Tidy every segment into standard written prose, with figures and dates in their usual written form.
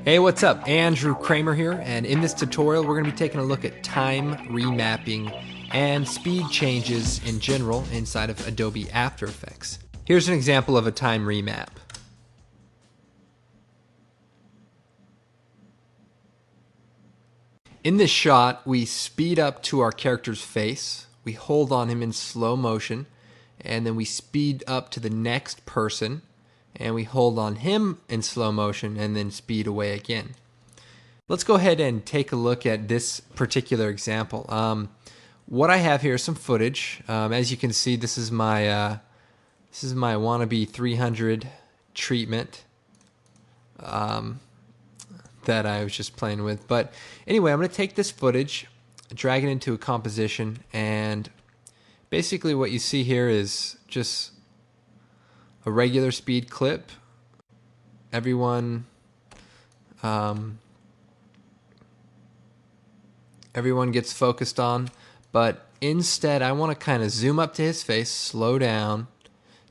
Hey, what's up? Andrew Kramer here, and in this tutorial we're going to be taking a look at time remapping and speed changes in general inside of Adobe After Effects. Here's an example of a time remap. In this shot, we speed up to our character's face, we hold on him in slow motion, and then we speed up to the next person, and we hold on him in slow motion and then speed away again. Let's go ahead and take a look at this particular example. What I have here is some footage. As you can see, this is my wannabe 300 treatment that I was just playing with. But anyway, I'm going to take this footage, drag it into a composition, and basically what you see here is just a regular speed clip. Everyone gets focused on, but instead I want to kind of zoom up to his face, slow down,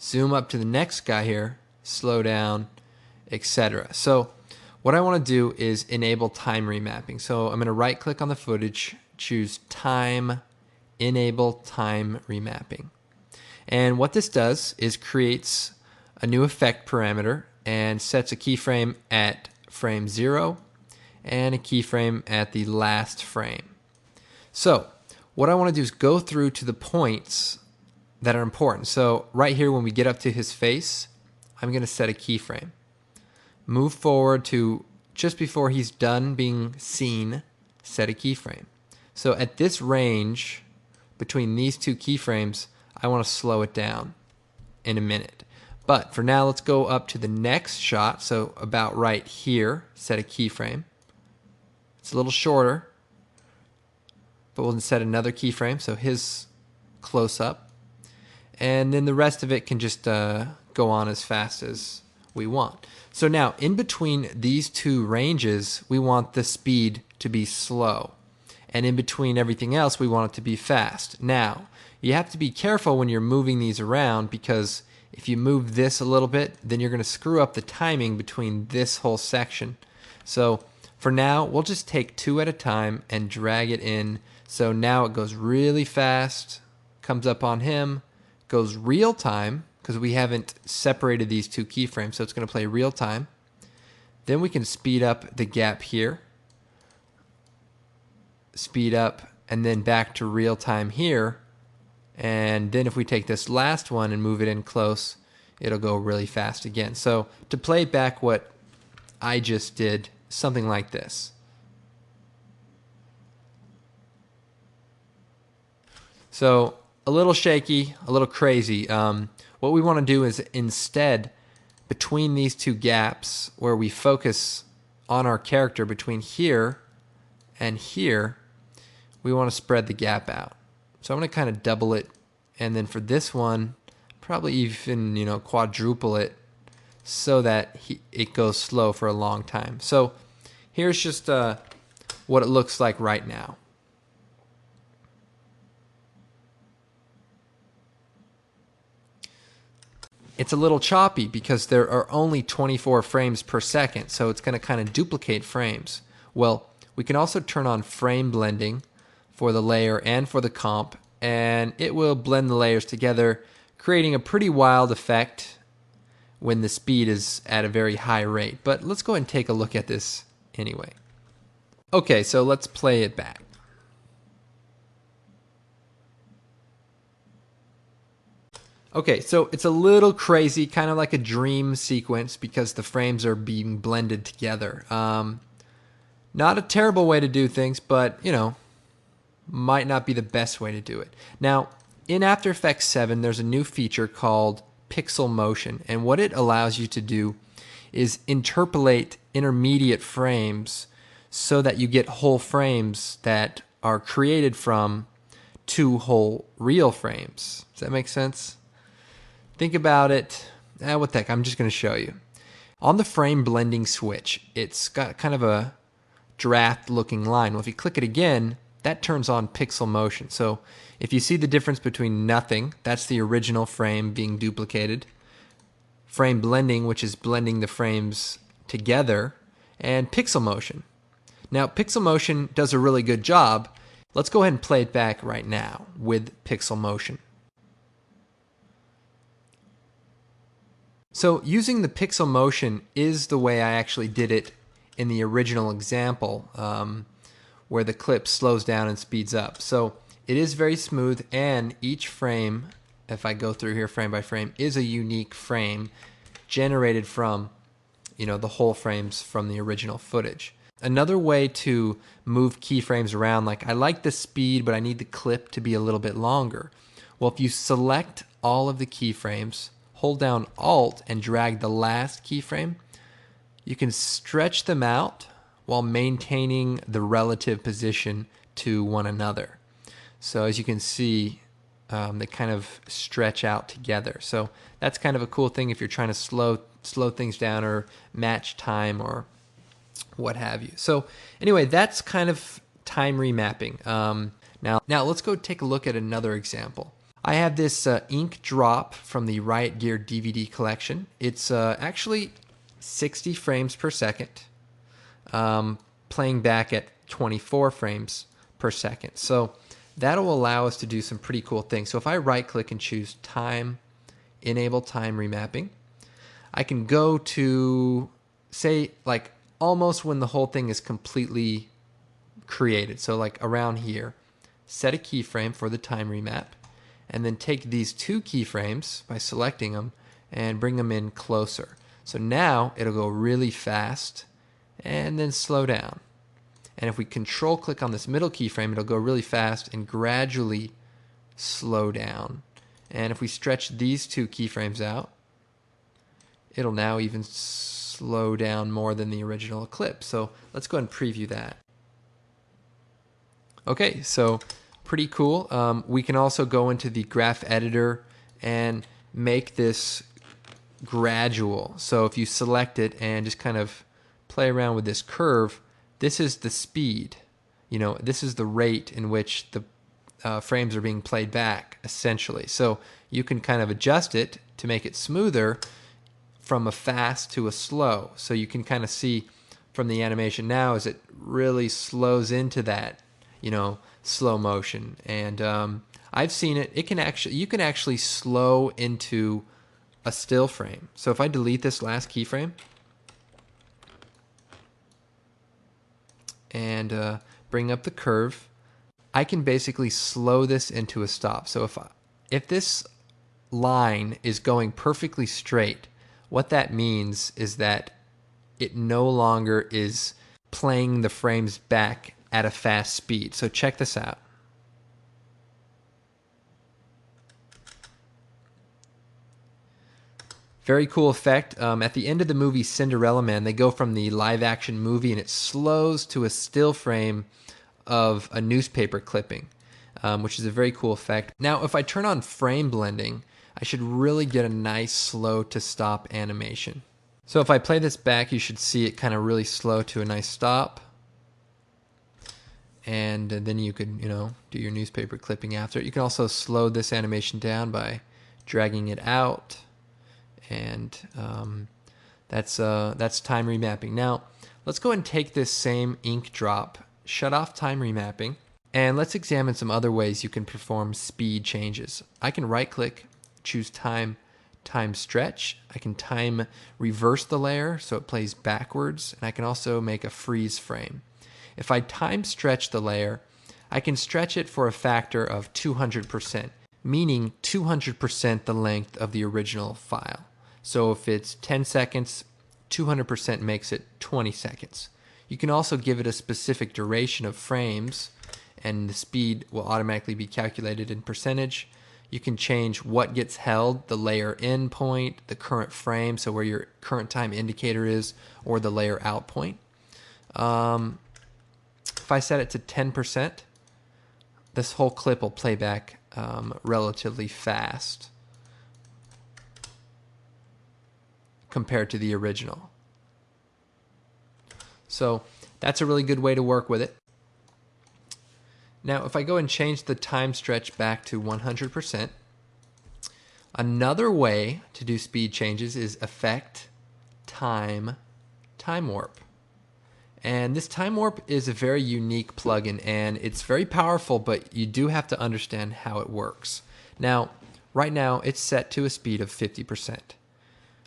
zoom up to the next guy here, slow down, etc. So what I want to do is enable time remapping. So I'm going to right click on the footage, choose time, enable time remapping. And what this does is creates a new effect parameter and sets a keyframe at frame 0 and a keyframe at the last frame. So what I want to do is go through to the points that are important. So right here when we get up to his face, I'm going to set a keyframe. Move forward to just before he's done being seen, set a keyframe. So at this range between these two keyframes, I want to slow it down in a minute. But for now, let's go up to the next shot. So about right here, set a keyframe. It's a little shorter, but we'll set another keyframe, so his close up. And then the rest of it can just go on as fast as we want. So now, in between these two ranges, we want the speed to be slow. And in between everything else, we want it to be fast. Now, you have to be careful when you're moving these around, because if you move this a little bit, then you're going to screw up the timing between this whole section. So for now, we'll just take two at a time and drag it in. So now it goes really fast, comes up on him, goes real time, because we haven't separated these two keyframes, so it's going to play real time. Then we can speed up the gap here, speed up, and then back to real time here. And then if we take this last one and move it in close, it'll go really fast again. So to play back what I just did, something like this. So a little shaky, a little crazy. What we want to do is instead, between these two gaps where we focus on our character between here and here, we want to spread the gap out. So I'm going to kind of double it, and then for this one, probably even quadruple it so that it goes slow for a long time. So here's just what it looks like right now. It's a little choppy because there are only 24 frames per second, so it's going to kind of duplicate frames. Well, we can also turn on frame blending for the layer and for the comp, and it will blend the layers together, creating a pretty wild effect when the speed is at a very high rate. But let's go ahead and take a look at this anyway. Okay, so let's play it back. Okay, so it's a little crazy, kind of like a dream sequence because the frames are being blended together. Not a terrible way to do things, but might not be the best way to do it. Now, in After Effects 7, there's a new feature called Pixel Motion, and what it allows you to do is interpolate intermediate frames so that you get whole frames that are created from two whole real frames. Does that make sense? Think about it. What the heck, I'm just going to show you. On the frame blending switch, it's got kind of a draft looking line. Well, if you click it again, that turns on pixel motion. So if you see the difference between nothing, that's the original frame being duplicated, frame blending, which is blending the frames together, and pixel motion. Now, pixel motion does a really good job. Let's go ahead and play it back right now with pixel motion. So using the pixel motion is the way I actually did it in the original example, where the clip slows down and speeds up. So it is very smooth, and each frame, if I go through here frame by frame, is a unique frame generated from, the whole frames from the original footage. Another way to move keyframes around, like I like the speed, but I need the clip to be a little bit longer. Well, if you select all of the keyframes, hold down Alt and drag the last keyframe, you can stretch them out while maintaining the relative position to one another. So as you can see, they kind of stretch out together. So that's kind of a cool thing if you're trying to slow things down or match time or what have you. So anyway, that's kind of time remapping. Now let's go take a look at another example. I have this ink drop from the Riot Gear DVD collection. It's actually 60 frames per second, playing back at 24 frames per second. So that'll allow us to do some pretty cool things. So if I right click and choose time, enable time remapping, I can go to, say, like almost when the whole thing is completely created. So like around here, set a keyframe for the time remap, and then take these two keyframes by selecting them and bring them in closer. So now it'll go really fast and then slow down. And if we control click on this middle keyframe, it'll go really fast and gradually slow down. And if we stretch these two keyframes out, it'll now even slow down more than the original clip. So let's go ahead and preview that. Okay, so pretty cool. We can also go into the graph editor and make this gradual. So if you select it and just kind of play around with this curve, this is the speed. This is the rate in which the frames are being played back, essentially. So you can kind of adjust it to make it smoother from a fast to a slow. So you can kind of see from the animation now as it really slows into that, slow motion. And I've seen it. You can actually slow into a still frame. So if I delete this last keyframe and bring up the curve, I can basically slow this into a stop. So if this line is going perfectly straight, what that means is that it no longer is playing the frames back at a fast speed. So check this out. Very cool effect. At the end of the movie Cinderella Man, they go from the live action movie and it slows to a still frame of a newspaper clipping, which is a very cool effect. Now, if I turn on frame blending, I should really get a nice slow to stop animation. So if I play this back, you should see it kind of really slow to a nice stop. And then you could, do your newspaper clipping after it. You can also slow this animation down by dragging it out. And that's time remapping. Now, let's go ahead and take this same ink drop, shut off time remapping, and let's examine some other ways you can perform speed changes. I can right-click, choose time stretch. I can time reverse the layer so it plays backwards, and I can also make a freeze frame. If I time stretch the layer, I can stretch it for a factor of 200%, meaning 200% the length of the original file. So if it's 10 seconds, 200% makes it 20 seconds. You can also give it a specific duration of frames, and the speed will automatically be calculated in percentage. You can change what gets held, the layer in point, the current frame, so where your current time indicator is, or the layer out point. If I set it to 10%, this whole clip will play back relatively fast compared to the original. So that's a really good way to work with it. Now, if I go and change the time stretch back to 100%, another way to do speed changes is Effect, Time Warp. And this time warp is a very unique plugin, and it's very powerful, but you do have to understand how it works. Now, right now it's set to a speed of 50%.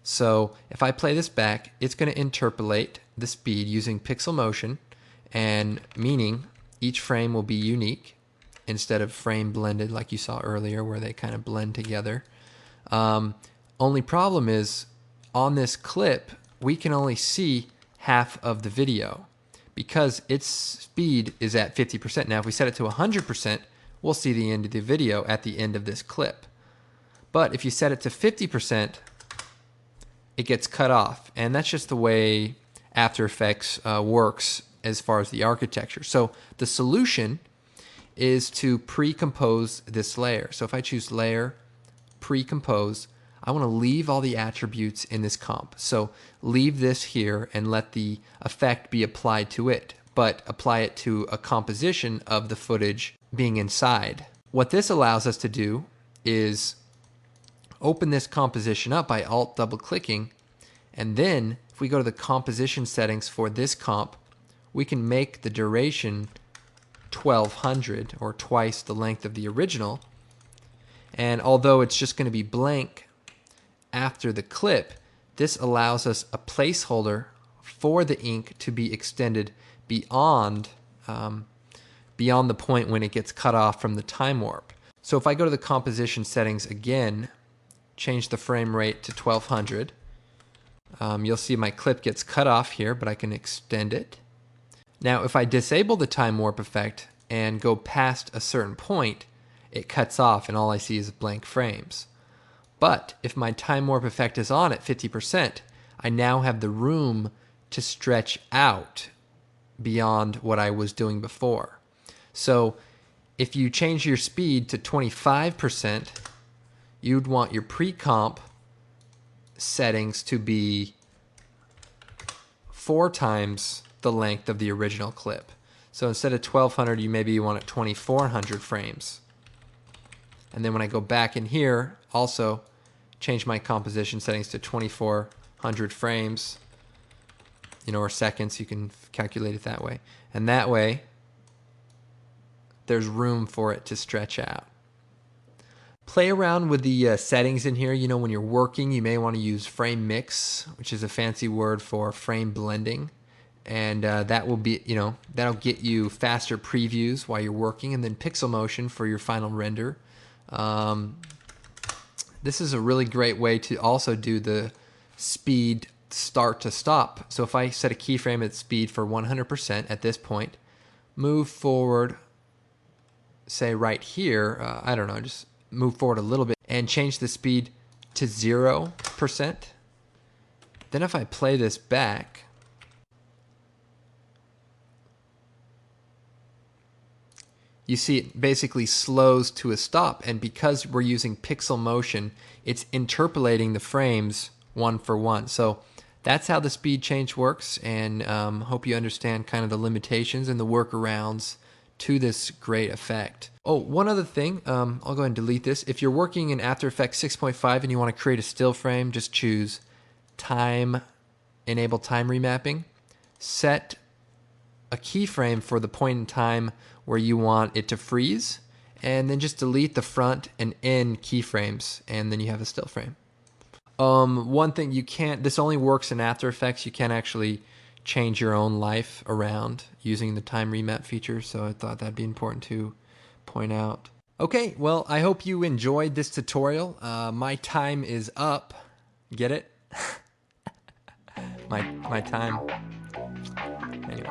So if I play this back, it's going to interpolate the speed using pixel motion, and meaning each frame will be unique instead of frame blended like you saw earlier where they kind of blend together. Only problem is on this clip, we can only see half of the video because its speed is at 50%. Now, if we set it to 100%, we'll see the end of the video at the end of this clip. But if you set it to 50%, it gets cut off. And that's just the way After Effects works as far as the architecture. So the solution is to pre-compose this layer. So if I choose Layer, Pre-compose, I want to leave all the attributes in this comp. So leave this here and let the effect be applied to it, but apply it to a composition of the footage being inside. What this allows us to do is open this composition up by Alt double clicking, and then if we go to the composition settings for this comp, we can make the duration 1200 or twice the length of the original. And although it's just going to be blank after the clip, this allows us a placeholder for the ink to be extended beyond the point when it gets cut off from the time warp. So if I go to the composition settings again, change the frame rate to 1200, you'll see my clip gets cut off here, but I can extend it. Now if I disable the time warp effect and go past a certain point, it cuts off and all I see is blank frames. But if my time warp effect is on at 50%, I now have the room to stretch out beyond what I was doing before. So if you change your speed to 25%, you'd want your pre-comp settings to be 4 times the length of the original clip. So instead of 1200, you want it 2400 frames. And then when I go back in here, also change my composition settings to 2400 frames, or seconds. You can calculate it that way. And that way, there's room for it to stretch out. Play around with the settings in here. When you're working, you may want to use frame mix, which is a fancy word for frame blending. And that will be, that'll get you faster previews while you're working, and then pixel motion for your final render. This is a really great way to also do the speed start to stop. So if I set a keyframe at speed for 100% at this point, move forward, say right here, I don't know, just move forward a little bit and change the speed to 0%. Then if I play this back, you see it basically slows to a stop, and because we're using pixel motion, it's interpolating the frames one for one. So that's how the speed change works, and hope you understand kind of the limitations and the workarounds to this great effect. Oh, one other thing, I'll go ahead and delete this. If you're working in After Effects 6.5 and you want to create a still frame, just choose Enable Time Remapping. Set a keyframe for the point in time where you want it to freeze, and then just delete the front and end keyframes, and then you have a still frame. One thing this only works in After Effects. You can't actually change your own life around using the time remap feature, so I thought that'd be important to point out. Okay, well, I hope you enjoyed this tutorial. My time is up. Get it? my time. Anyway.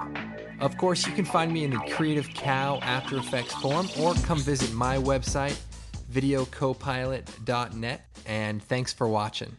Of course, you can find me in the Creative Cow After Effects forum, or come visit my website, videocopilot.net, and thanks for watching.